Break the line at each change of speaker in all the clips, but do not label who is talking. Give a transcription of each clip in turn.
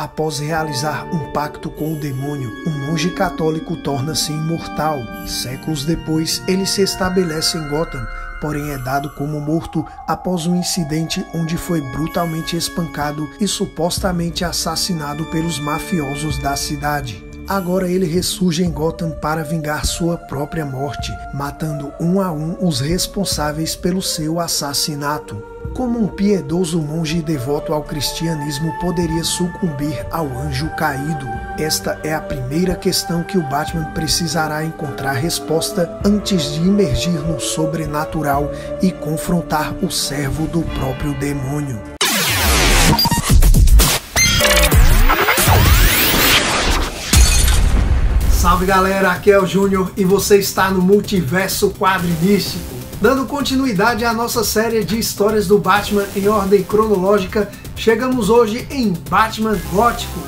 Após realizar um pacto com o demônio, um monge católico torna-se imortal. Séculos depois, ele se estabelece em Gotham, porém é dado como morto após um incidente onde foi brutalmente espancado e supostamente assassinado pelos mafiosos da cidade. Agora ele ressurge em Gotham para vingar sua própria morte, matando um a um os responsáveis pelo seu assassinato. Como um piedoso monge devoto ao cristianismo poderia sucumbir ao anjo caído? Esta é a primeira questão que o Batman precisará encontrar resposta antes de imergir no sobrenatural e confrontar o servo do próprio demônio. Salve galera, aqui é o Júnior e você está no Multiverso Quadrinístico. Dando continuidade à nossa série de histórias do Batman em ordem cronológica, chegamos hoje em Batman Gótico,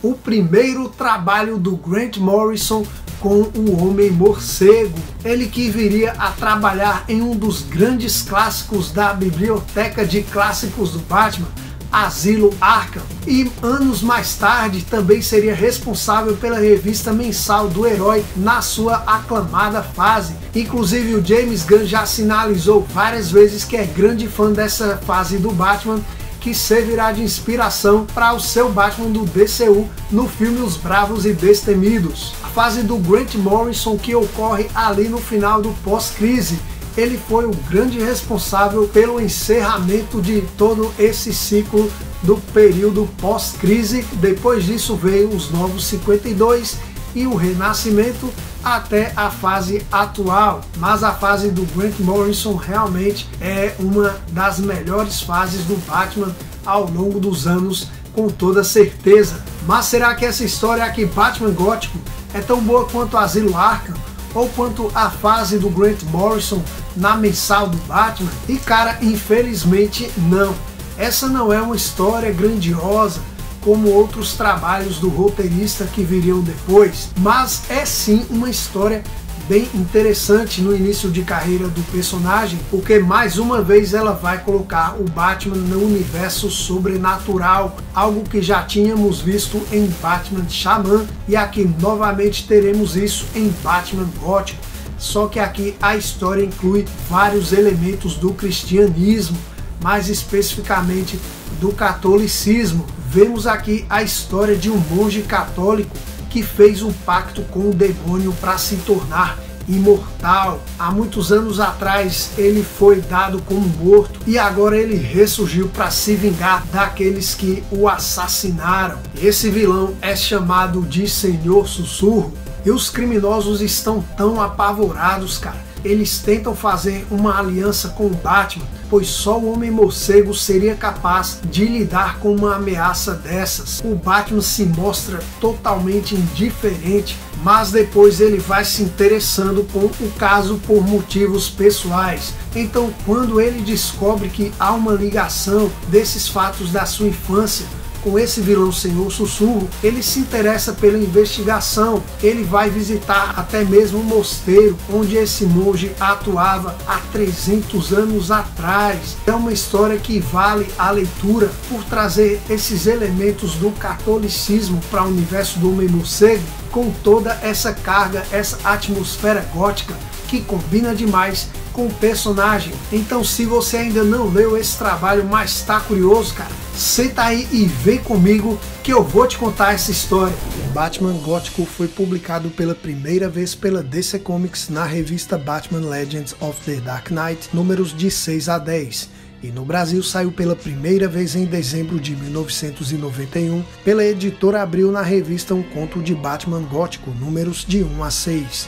o primeiro trabalho do Grant Morrison com o Homem-Morcego. Ele que viria a trabalhar em um dos grandes clássicos da biblioteca de clássicos do Batman, Asilo Arkham, e anos mais tarde também seria responsável pela revista mensal do herói na sua aclamada fase. Inclusive o James Gunn já sinalizou várias vezes que é grande fã dessa fase do Batman, que servirá de inspiração para o seu Batman do DCU no filme Os Bravos e Destemidos. A fase do Grant Morrison que ocorre ali no final do pós-crise. Ele foi o grande responsável pelo encerramento de todo esse ciclo do período pós-crise. Depois disso veio os Novos 52 e o Renascimento até a fase atual. Mas a fase do Grant Morrison realmente é uma das melhores fases do Batman ao longo dos anos, com toda certeza. Mas será que essa história aqui, Batman Gótico, é tão boa quanto Asilo Arkham? Ou quanto a fase do Grant Morrison na mensal do Batman? E cara, infelizmente não. Essa não é uma história grandiosa como outros trabalhos do roteirista que viriam depois, mas é sim uma história bem interessante no início de carreira do personagem, porque mais uma vez ela vai colocar o Batman no universo sobrenatural, algo que já tínhamos visto em Batman Xamã, e aqui novamente teremos isso em Batman Gótico, só que aqui a história inclui vários elementos do cristianismo, mais especificamente do catolicismo. Vemos aqui a história de um monge católico que fez um pacto com o demônio para se tornar imortal. Há muitos anos atrás ele foi dado como morto e agora ele ressurgiu para se vingar daqueles que o assassinaram. Esse vilão é chamado de Senhor Sussurro e os criminosos estão tão apavorados, cara. Eles tentam fazer uma aliança com o Batman, pois só o Homem-Morcego seria capaz de lidar com uma ameaça dessas. O Batman se mostra totalmente indiferente, mas depois ele vai se interessando com o caso por motivos pessoais. Então, quando ele descobre que há uma ligação desses fatos da sua infância com esse vilão Senhor Sussurro, ele se interessa pela investigação. Ele vai visitar até mesmo o mosteiro onde esse monge atuava há 300 anos atrás. É uma história que vale a leitura por trazer esses elementos do catolicismo para o universo do Homem-Morcego, com toda essa carga, essa atmosfera gótica que combina demais com o personagem. Então, se você ainda não leu esse trabalho, mas está curioso, cara, senta aí e vem comigo que eu vou te contar essa história. Batman Gótico foi publicado pela primeira vez pela DC Comics na revista Batman Legends of the Dark Knight, números de 6 a 10. E no Brasil saiu pela primeira vez em dezembro de 1991 pela editora Abril na revista Um Conto de Batman Gótico, números de 1 a 6.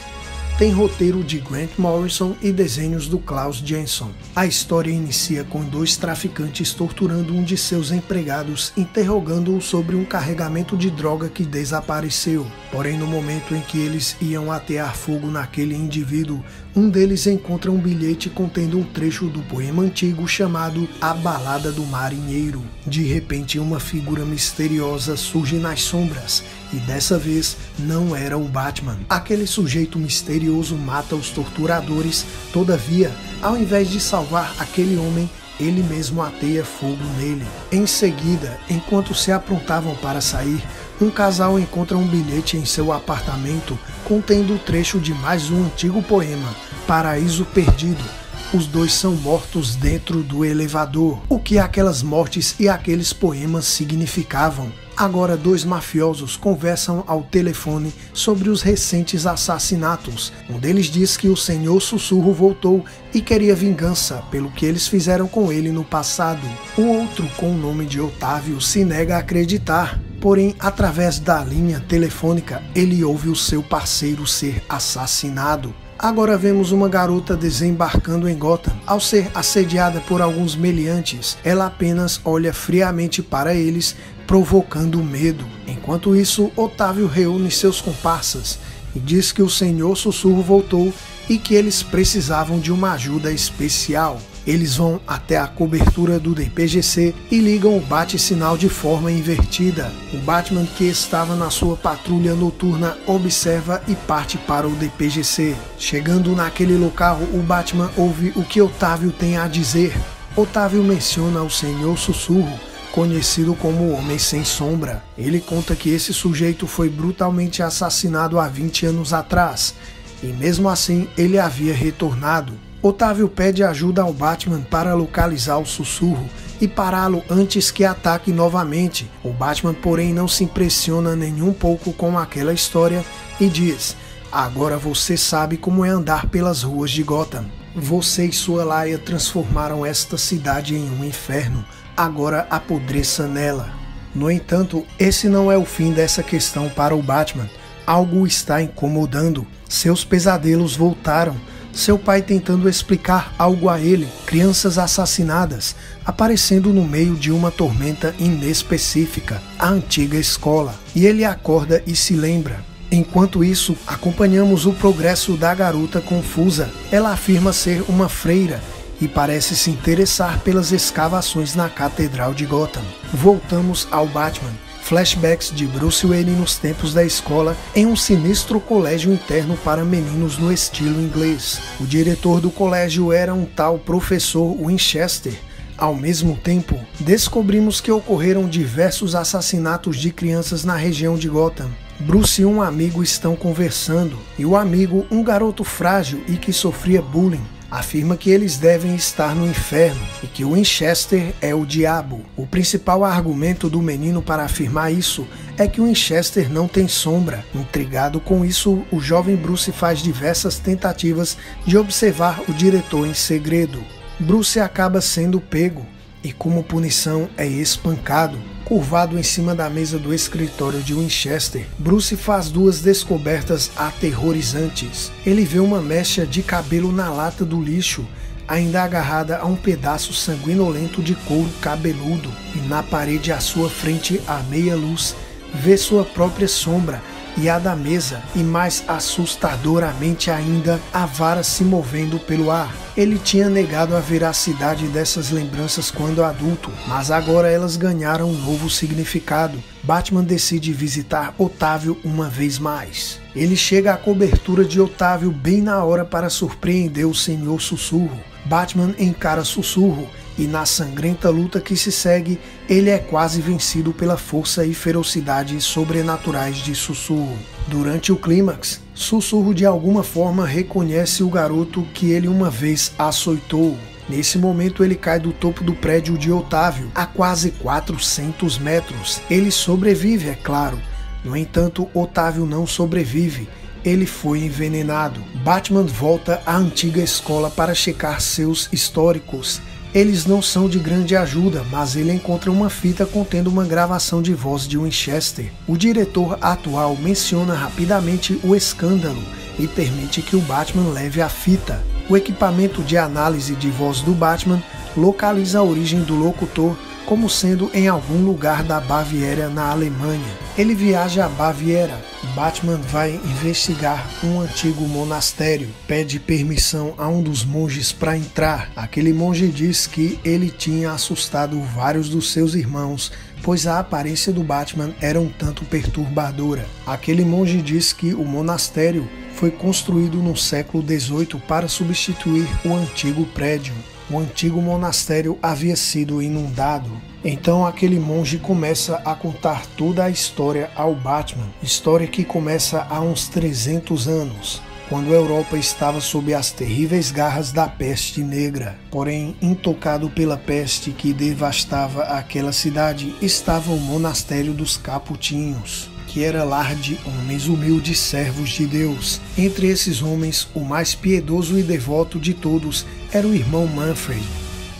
Tem roteiro de Grant Morrison e desenhos do Klaus Janson. A história inicia com dois traficantes torturando um de seus empregados, interrogando-o sobre um carregamento de droga que desapareceu. Porém, no momento em que eles iam atear fogo naquele indivíduo, um deles encontra um bilhete contendo um trecho do poema antigo chamado A Balada do Marinheiro. De repente, uma figura misteriosa surge nas sombras, e dessa vez não era o Batman. Aquele sujeito misterioso mata os torturadores, todavia, ao invés de salvar aquele homem, ele mesmo ateia fogo nele. Em seguida, enquanto se aprontavam para sair, um casal encontra um bilhete em seu apartamento contendo o trecho de mais um antigo poema, Paraíso Perdido. Os dois são mortos dentro do elevador. O que aquelas mortes e aqueles poemas significavam? Agora, dois mafiosos conversam ao telefone sobre os recentes assassinatos. Um deles diz que o Senhor Sussurro voltou e queria vingança pelo que eles fizeram com ele no passado. O outro, com o nome de Otávio, se nega a acreditar. Porém, através da linha telefônica, ele ouve o seu parceiro ser assassinado. Agora vemos uma garota desembarcando em Gotham. Ao ser assediada por alguns meliantes, ela apenas olha friamente para eles, provocando medo. Enquanto isso, Otávio reúne seus comparsas e diz que o Senhor Sussurro voltou e que eles precisavam de uma ajuda especial. Eles vão até a cobertura do DPGC e ligam o bate-sinal de forma invertida. O Batman, que estava na sua patrulha noturna, observa e parte para o DPGC. Chegando naquele local, o Batman ouve o que Otávio tem a dizer. Otávio menciona o Senhor Sussurro, conhecido como o Homem Sem Sombra. Ele conta que esse sujeito foi brutalmente assassinado há 20 anos atrás, e mesmo assim ele havia retornado. Otávio pede ajuda ao Batman para localizar o Sussurro e pará-lo antes que ataque novamente. O Batman, porém, não se impressiona nem um pouco com aquela história e diz: agora você sabe como é andar pelas ruas de Gotham. Você e sua laia transformaram esta cidade em um inferno. Agora apodreça nela. No entanto, esse não é o fim dessa questão para o Batman. Algo o está incomodando. Seus pesadelos voltaram. Seu pai tentando explicar algo a ele, crianças assassinadas, aparecendo no meio de uma tormenta inespecífica, a antiga escola. E ele acorda e se lembra. Enquanto isso, acompanhamos o progresso da garota confusa. Ela afirma ser uma freira e parece se interessar pelas escavações na Catedral de Gotham. Voltamos ao Batman. Flashbacks de Bruce Wayne nos tempos da escola em um sinistro colégio interno para meninos no estilo inglês. O diretor do colégio era um tal professor Winchester. Ao mesmo tempo, descobrimos que ocorreram diversos assassinatos de crianças na região de Gotham. Bruce e um amigo estão conversando, e o amigo, um garoto frágil e que sofria bullying, afirma que eles devem estar no inferno e que Winchester é o diabo. O principal argumento do menino para afirmar isso é que Winchester não tem sombra. Intrigado com isso, o jovem Bruce faz diversas tentativas de observar o diretor em segredo. Bruce acaba sendo pego e, como punição, é espancado. Curvado em cima da mesa do escritório de Winchester, Bruce faz duas descobertas aterrorizantes. Ele vê uma mecha de cabelo na lata do lixo, ainda agarrada a um pedaço sanguinolento de couro cabeludo, e na parede à sua frente, à meia luz, vê sua própria sombra e a da mesa, e mais assustadoramente ainda, a vara se movendo pelo ar. Ele tinha negado a veracidade dessas lembranças quando adulto, mas agora elas ganharam um novo significado. Batman decide visitar Otávio uma vez mais. Ele chega à cobertura de Otávio bem na hora para surpreender o Senhor Sussurro. Batman encara Sussurro e, na sangrenta luta que se segue, ele é quase vencido pela força e ferocidade sobrenaturais de Sussurro. Durante o clímax, Sussurro de alguma forma reconhece o garoto que ele uma vez açoitou. Nesse momento ele cai do topo do prédio de Otávio, a quase 400 metros. Ele sobrevive, é claro. No entanto, Otávio não sobrevive. Ele foi envenenado. Batman volta à antiga escola para checar seus históricos. Eles não são de grande ajuda, mas ele encontra uma fita contendo uma gravação de voz de Winchester. O diretor atual menciona rapidamente o escândalo e permite que o Batman leve a fita. O equipamento de análise de voz do Batman localiza a origem do locutor como sendo em algum lugar da Baviera, na Alemanha. Ele viaja à Baviera. Batman vai investigar um antigo monastério, pede permissão a um dos monges para entrar. Aquele monge diz que ele tinha assustado vários dos seus irmãos, pois a aparência do Batman era um tanto perturbadora. Aquele monge diz que o monastério foi construído no século XVIII para substituir o antigo prédio. o antigo monastério havia sido inundado. Então aquele monge começa a contar toda a história ao Batman, história que começa há uns 300 anos, quando a Europa estava sob as terríveis garras da peste negra. Porém, intocado pela peste que devastava aquela cidade, estava o monastério dos Caputinhos, que era lar de homens humildes servos de Deus. Entre esses homens, o mais piedoso e devoto de todos era o irmão Manfred.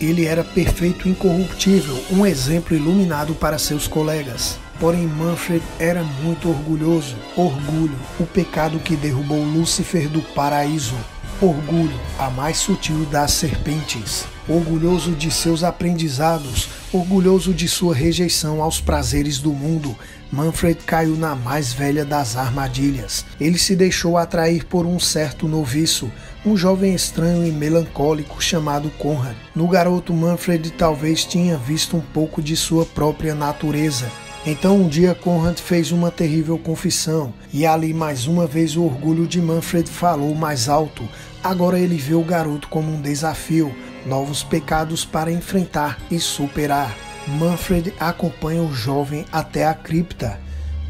Ele era perfeito e incorruptível, um exemplo iluminado para seus colegas. Porém, Manfred era muito orgulhoso. Orgulho, o pecado que derrubou Lúcifer do paraíso. Orgulho, a mais sutil das serpentes. Orgulhoso de seus aprendizados, orgulhoso de sua rejeição aos prazeres do mundo, Manfred caiu na mais velha das armadilhas. Ele se deixou atrair por um certo noviço, um jovem estranho e melancólico chamado Conrad. No garoto, Manfred talvez tinha visto um pouco de sua própria natureza. Então um dia Conrad fez uma terrível confissão, e ali mais uma vez o orgulho de Manfred falou mais alto. Agora ele vê o garoto como um desafio, novos pecados para enfrentar e superar. Manfred acompanha o jovem até a cripta,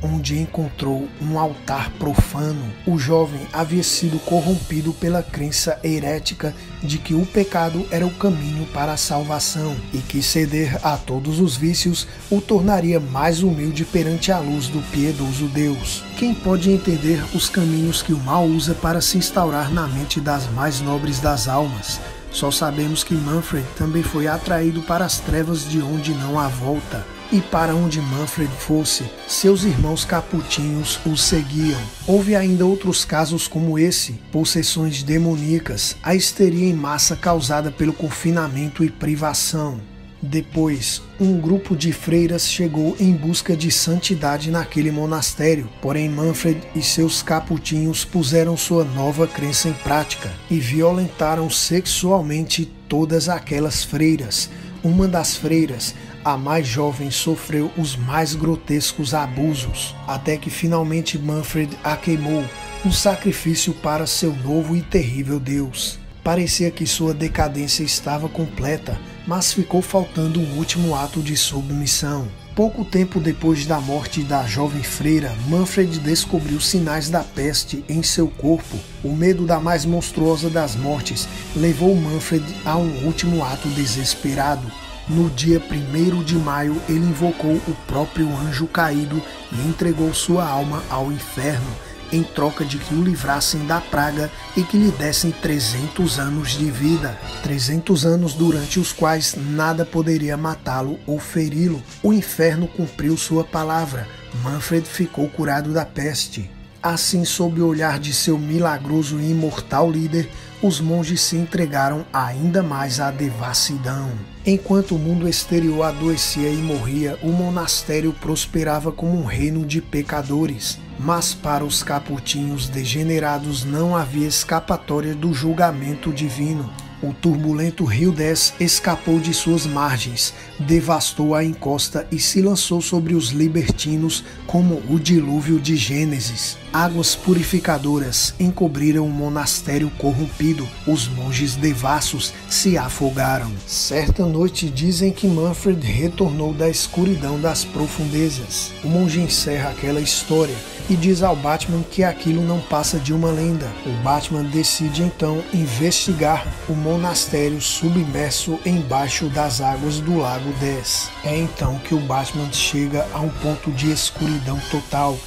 onde encontrou um altar profano. O jovem havia sido corrompido pela crença herética de que o pecado era o caminho para a salvação e que ceder a todos os vícios o tornaria mais humilde perante a luz do piedoso Deus. Quem pode entender os caminhos que o mal usa para se instaurar na mente das mais nobres das almas? Só sabemos que Manfred também foi atraído para as trevas de onde não há volta. E para onde Manfred fosse, seus irmãos caputinhos o seguiam. Houve ainda outros casos como esse, possessões demoníacas, a histeria em massa causada pelo confinamento e privação. Depois, um grupo de freiras chegou em busca de santidade naquele monastério, porém Manfred e seus caputinhos puseram sua nova crença em prática e violentaram sexualmente todas aquelas freiras. Uma das freiras, a mais jovem, sofreu os mais grotescos abusos, até que finalmente Manfred a queimou, um sacrifício para seu novo e terrível Deus. Parecia que sua decadência estava completa, mas ficou faltando um último ato de submissão. Pouco tempo depois da morte da jovem freira, Manfred descobriu sinais da peste em seu corpo. O medo da mais monstruosa das mortes levou Manfred a um último ato desesperado. No dia 1º de maio, ele invocou o próprio anjo caído e entregou sua alma ao inferno, em troca de que o livrassem da praga e que lhe dessem 300 anos de vida. 300 anos durante os quais nada poderia matá-lo ou feri-lo. O inferno cumpriu sua palavra. Manfred ficou curado da peste. Assim, sob o olhar de seu milagroso e imortal líder, os monges se entregaram ainda mais à devassidão. Enquanto o mundo exterior adoecia e morria, o monastério prosperava como um reino de pecadores. Mas para os caputinhos degenerados não havia escapatória do julgamento divino. O turbulento rio Dez escapou de suas margens, devastou a encosta e se lançou sobre os libertinos como o dilúvio de Gênesis. Águas purificadoras encobriram o monastério corrompido. Os monges devassos se afogaram. Certa noite dizem que Manfred retornou da escuridão das profundezas. O monge encerra aquela história e diz ao Batman que aquilo não passa de uma lenda. O Batman decide então investigar o monastério submerso embaixo das águas do Lago Dez. É então que o Batman chega a um ponto de escuridão total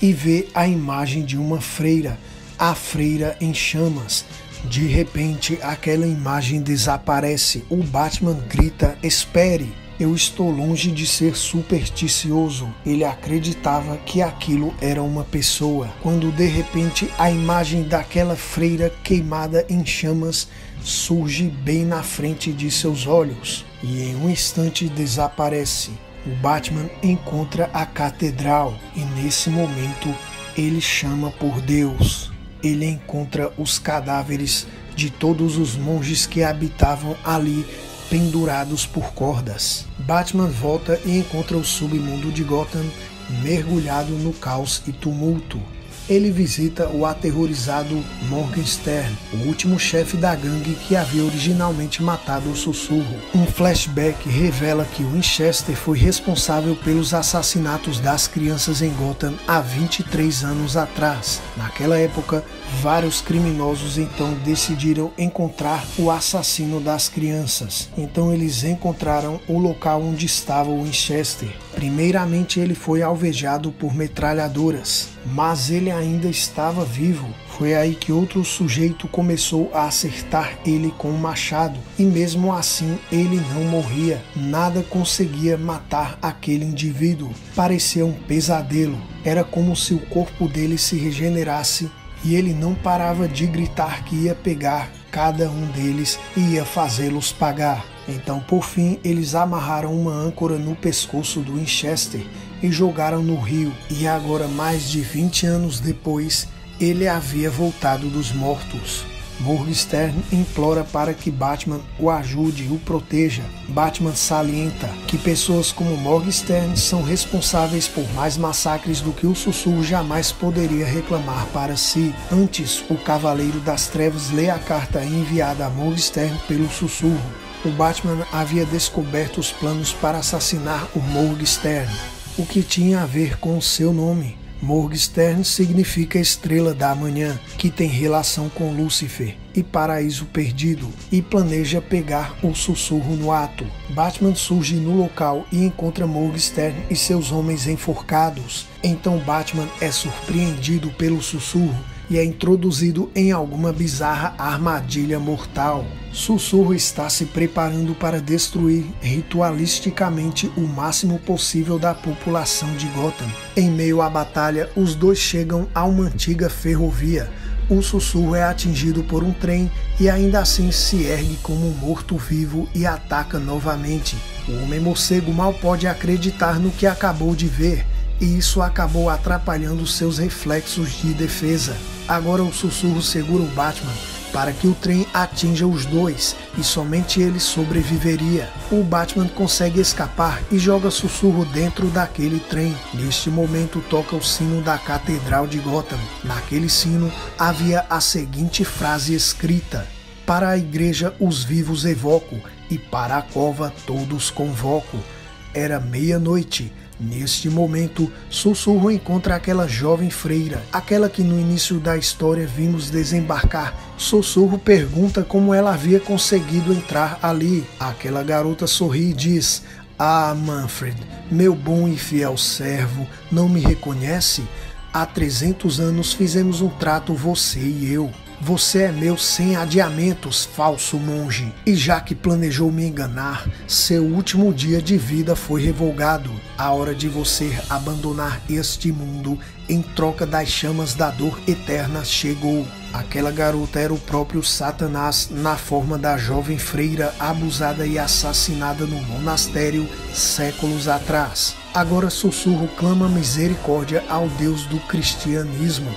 e vê a imagem de uma freira, a freira em chamas. De repente, aquela imagem desaparece. O Batman grita: "Espere! Eu estou longe de ser supersticioso." Ele acreditava que aquilo era uma pessoa, quando de repente a imagem daquela freira queimada em chamas surge bem na frente de seus olhos e em um instante desaparece. O Batman encontra a catedral e nesse momento ele chama por Deus. Ele encontra os cadáveres de todos os monges que habitavam ali, pendurados por cordas. Batman volta e encontra o submundo de Gotham mergulhado no caos e tumulto. ele visita o aterrorizado Morgenstern, o último chefe da gangue que havia originalmente matado o Sussurro. Um flashback revela que Winchester foi responsável pelos assassinatos das crianças em Gotham há 23 anos atrás. Naquela época, vários criminosos então decidiram encontrar o assassino das crianças. Então eles encontraram o local onde estava o Winchester. Primeiramente ele foi alvejado por metralhadoras, mas ele ainda estava vivo. Foi aí que outro sujeito começou a acertar ele com um machado, e mesmo assim ele não morria. Nada conseguia matar aquele indivíduo. Parecia um pesadelo. Era como se o corpo dele se regenerasse, e ele não parava de gritar que ia pegar cada um deles e ia fazê-los pagar. Então, por fim, eles amarraram uma âncora no pescoço do Winchester e jogaram no rio. E agora, mais de 20 anos depois, ele havia voltado dos mortos. Morgenstern implora para que Batman o ajude e o proteja. Batman salienta que pessoas como Morgenstern são responsáveis por mais massacres do que o Sussurro jamais poderia reclamar para si. Antes, o Cavaleiro das Trevas lê a carta enviada a Morgenstern pelo Sussurro. O Batman havia descoberto os planos para assassinar o Morgenstern, o que tinha a ver com seu nome. Morgenstern significa estrela da manhã, que tem relação com Lúcifer e paraíso perdido, e planeja pegar o Sussurro no ato. Batman surge no local e encontra Morgenstern e seus homens enforcados. Então Batman é surpreendido pelo Sussurro e é introduzido em alguma bizarra armadilha mortal. Sussurro está se preparando para destruir ritualisticamente o máximo possível da população de Gotham. Em meio à batalha, os dois chegam a uma antiga ferrovia. O Sussurro é atingido por um trem e ainda assim se ergue como um morto-vivo e ataca novamente. O Homem-Morcego mal pode acreditar no que acabou de ver, e isso acabou atrapalhando seus reflexos de defesa. Agora o Sussurro segura o Batman para que o trem atinja os dois, e somente ele sobreviveria. O Batman consegue escapar e joga Sussurro dentro daquele trem. Neste momento toca o sino da Catedral de Gotham. Naquele sino havia a seguinte frase escrita: "Para a igreja os vivos evoco, e para a cova todos convoco." Era meia-noite. Neste momento, Sussurro encontra aquela jovem freira, aquela que no início da história vimos desembarcar. Sussurro pergunta como ela havia conseguido entrar ali. Aquela garota sorri e diz: "Ah, Manfred, meu bom e fiel servo, não me reconhece? Há 300 anos fizemos um trato, você e eu. Você é meu sem adiamentos, falso monge. E já que planejou me enganar, seu último dia de vida foi revogado. A hora de você abandonar este mundo em troca das chamas da dor eterna chegou." Aquela garota era o próprio Satanás na forma da jovem freira abusada e assassinada no monastério séculos atrás. Agora Sussurro clama misericórdia ao Deus do cristianismo.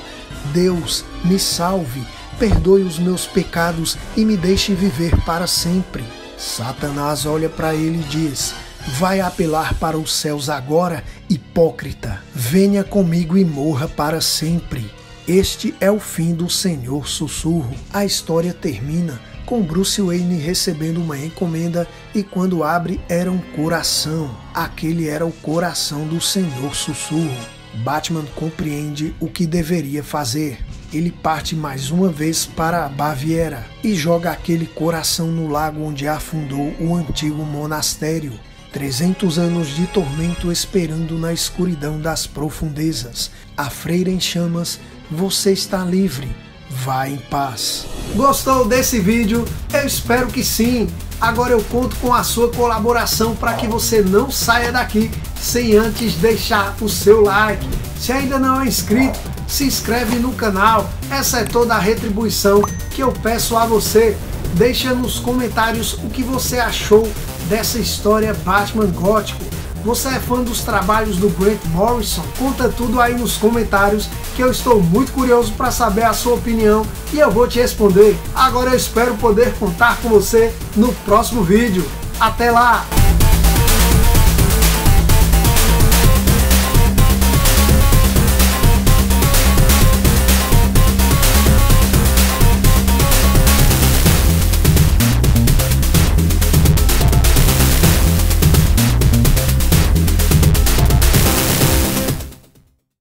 "Deus, me salve, perdoe os meus pecados e me deixe viver para sempre." Satanás olha para ele e diz: "Vai apelar para os céus agora, hipócrita? Venha comigo e morra para sempre." Este é o fim do Senhor Sussurro. A história termina com Bruce Wayne recebendo uma encomenda e quando abre era um coração. Aquele era o coração do Senhor Sussurro. Batman compreende o que deveria fazer. Ele parte mais uma vez para a Baviera e joga aquele coração no lago onde afundou o antigo monastério. 300 anos de tormento esperando na escuridão das profundezas. A freira em chamas: "Você está livre. Vá em paz." Gostou desse vídeo? Eu espero que sim. Agora eu conto com a sua colaboração para que você não saia daqui sem antes deixar o seu like. Se ainda não é inscrito, se inscreve no canal. Essa é toda a retribuição que eu peço a você. Deixa nos comentários o que você achou dessa história Batman gótico. Você é fã dos trabalhos do Grant Morrison? Conta tudo aí nos comentários que eu estou muito curioso para saber a sua opinião e eu vou te responder. Agora eu espero poder contar com você no próximo vídeo. Até lá!